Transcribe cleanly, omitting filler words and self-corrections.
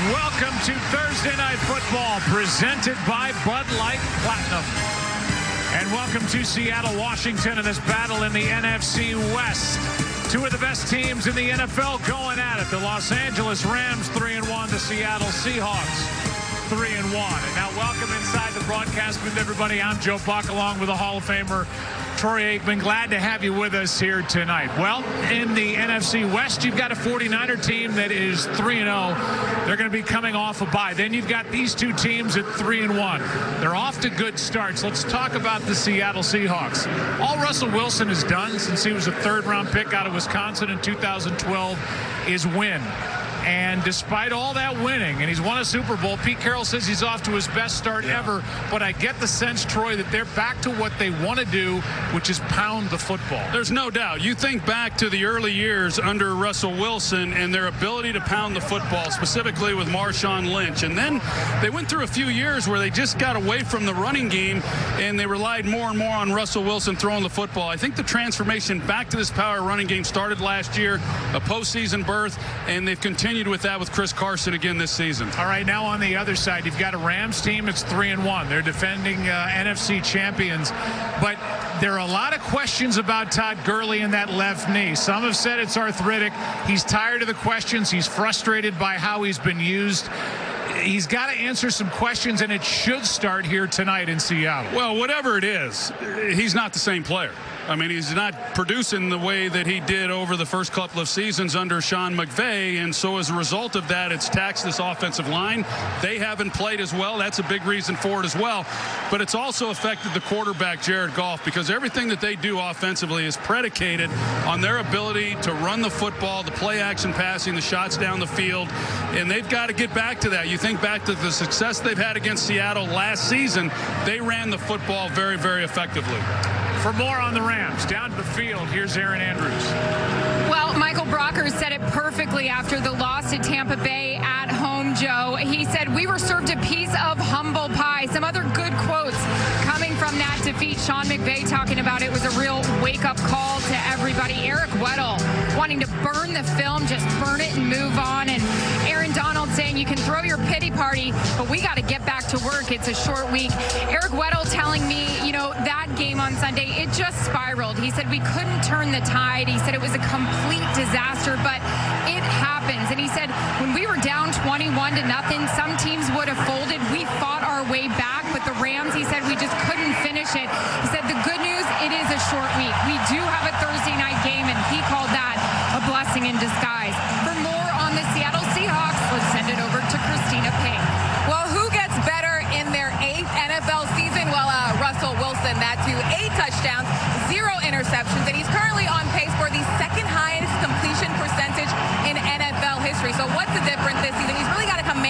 Welcome to Thursday Night Football, presented by Bud Light Platinum. And welcome to Seattle, Washington, in this battle in the NFC West. Two of the best teams in the NFL going at it. The Los Angeles Rams, 3-1. The Seattle Seahawks, 3-1. And now welcome inside the broadcast booth, everybody. I'm Joe Buck, along with the Hall of Famer Troy Aikman. Glad to have you with us here tonight. Well, in the NFC West, you've got a 49er team that is 3-0. They're going to be coming off a bye. Then you've got these two teams at 3-1. They're off to good starts. Let's talk about the Seattle Seahawks. All Russell Wilson has done since he was a third-round pick out of Wisconsin in 2012 is win. And despite all that winning, and he's won a Super Bowl, Pete Carroll says he's off to his best start ever. But I get the sense, Troy, that they're back to what they want to do, which is pound the football. There's no doubt. You think back to the early years under Russell Wilson and their ability to pound the football, specifically with Marshawn Lynch. And then they went through a few years where they just got away from the running game, and they relied more and more on Russell Wilson throwing the football. I think the transformation back to this power running game started last year, a postseason berth, and they've continued with that with Chris Carson again this season. All right, now on the other side, you've got a Rams team that's 3-1. They're defending NFC champions, but there are a lot of questions about Todd Gurley and that left knee. Some have said it's arthritic. He's tired of the questions. He's frustrated by how he's been used. He's got to answer some questions, and it should start here tonight in Seattle. Well, whatever it is, he's not the same player. I mean, he's not producing the way that he did over the first couple of seasons under Sean McVay, and so as a result of that, it's taxed this offensive line. They haven't played as well. That's a big reason for it as well. But it's also affected the quarterback, Jared Goff, because everything that they do offensively is predicated on their ability to run the football, the play-action passing, the shots down the field, and they've got to get back to that. You think back to the success they've had against Seattle last season, they ran the football very, very effectively. For more on the Rams, down to the field, here's Aaron Andrews. Well, Michael Brocker said it perfectly after the loss to Tampa Bay at home, Joe. He said, "We were served a piece of humble pie." Some other good quotes coming from that defeat. Sean McVay talking about it was a real wake-up call to everybody. Eric Weddle wanting to burn the film, just burn it and move on. And Aaron Donald saying you can throw your pity party, but we got to get back to work. It's a short week. Eric Weddle telling me, that game on Sunday, it just spiraled. He said we couldn't turn the tide. He said it was a complete disaster, but it happens. And he said when we were down 21-0, some teams would have folded. We fought our way back, but the Rams, he said, we just couldn't finish it. He said the good news, it is a short week. We do have a Thursday night game, and he called that a blessing in disguise. For more on the Seattle Seahawks, let's send it over to Christina Pink. Well, who gets better in their 8th NFL season? Well, Russell Wilson, that too, 8 touchdowns, 0 interceptions, and he's currently on pace for the second highest completion percentage in NFL history. So what's the difference this season? He's really got to come